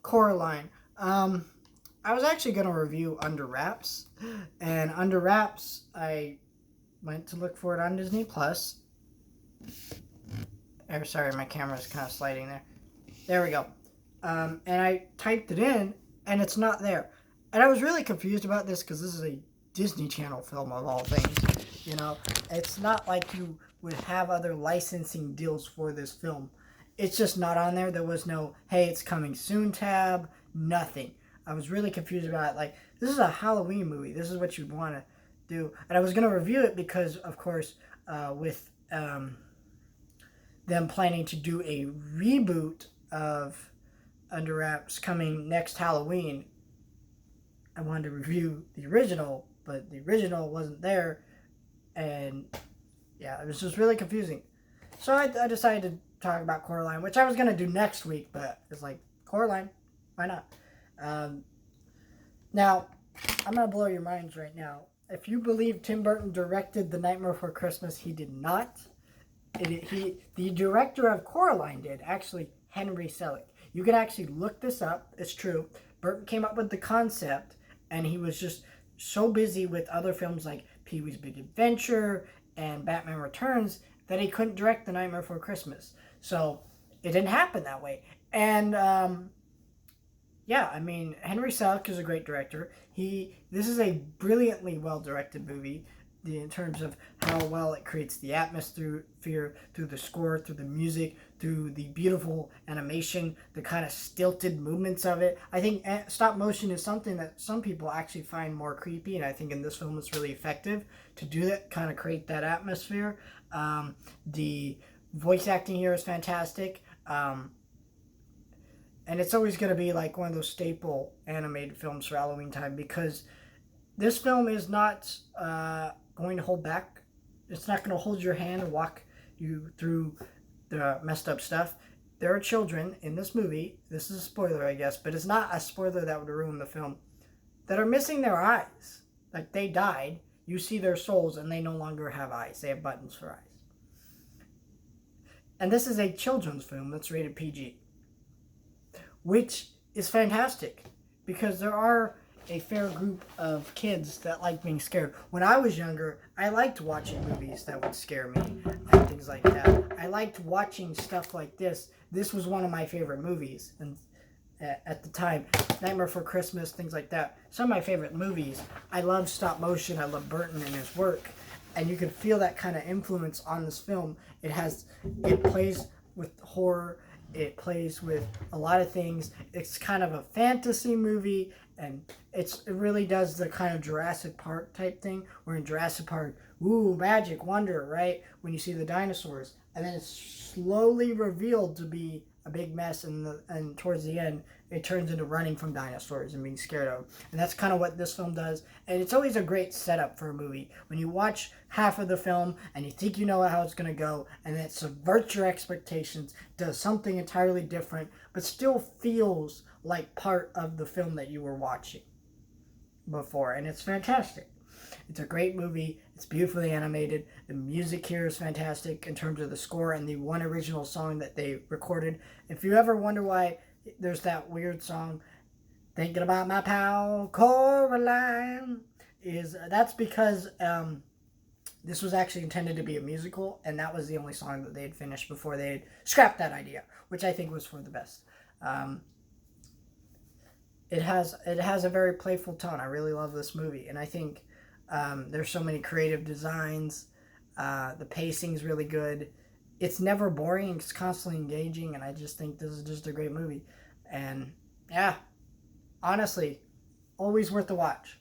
Coraline. I was actually going to review Under Wraps, and Under Wraps, I went to look for it on Disney Plus. Sorry, my camera's kind of sliding there. There we go. And I typed it in, and it's not there. And I was really confused about this because this is a Disney Channel film of all things. You know, it's not like you would have other licensing deals for this film. It's just not on there. There was no, hey, it's coming soon tab, nothing. I was really confused about it. Like, this is a Halloween movie. This is what you'd want to do. And I was going to review it because, of course, with them planning to do a reboot of Under Wraps coming next Halloween, I wanted to review the original, but the original wasn't there. And, yeah, it was just really confusing. So I decided to talk about Coraline, which I was going to do next week, but it's like, Coraline, why not? Now, I'm going to blow your minds right now. If you believe Tim Burton directed The Nightmare Before Christmas, he did not. The director of Coraline did, actually, Henry Selick. You can actually look this up. It's true. Burton came up with the concept, and he was just so busy with other films like Pee-wee's Big Adventure and Batman Returns that he couldn't direct The Nightmare Before Christmas. So it didn't happen that way. And yeah, I mean, Henry Selick is a great director. This is a brilliantly well-directed movie in terms of how well it creates the atmosphere through the score, through the music, through the beautiful animation, the kind of stilted movements of it. I think stop motion is something that some people actually find more creepy, and I think in this film it's really effective to do that, kind of create that atmosphere. The voice acting here is fantastic. And it's always going to be like one of those staple animated films for Halloween time, because this film is not going to hold back. It's not going to hold your hand and walk you through the messed up stuff. There are children in this movie, this is a spoiler I guess, but it's not a spoiler that would ruin the film, that are missing their eyes. Like, they died, you see their souls, and they no longer have eyes. They have buttons for eyes. And this is a children's film that's rated PG. Which is fantastic, because there are a fair group of kids that like being scared. When I was younger, I liked watching movies that would scare me and things like that. I liked watching stuff like this. This was one of my favorite movies, and at the time, Nightmare Before Christmas, things like that. Some of my favorite movies. I love stop motion. I love Burton and his work, and you can feel that kind of influence on this film. It plays with horror. It plays with a lot of things. It's kind of a fantasy movie, and it really does the kind of Jurassic Park type thing, where in Jurassic Park, ooh, magic, wonder, right? When you see the dinosaurs, and then it's slowly revealed to be a big mess, and towards the end, it turns into running from dinosaurs and being scared of. And that's kind of what this film does. And it's always a great setup for a movie. When you watch half of the film and you think you know how it's going to go, and then it subverts your expectations, does something entirely different, but still feels like part of the film that you were watching before. And it's fantastic. It's a great movie. It's beautifully animated. The music here is fantastic in terms of the score and the one original song that they recorded. If you ever wonder why there's that weird song, Thinking About My Pal Coraline, that's because this was actually intended to be a musical, and that was the only song that they had finished before they had scrapped that idea, which I think was for the best. It has a very playful tone. I really love this movie, and I think there's so many creative designs. The pacing's really good. It's never boring. It's constantly engaging, and I just think this is just a great movie. And yeah, honestly, always worth the watch.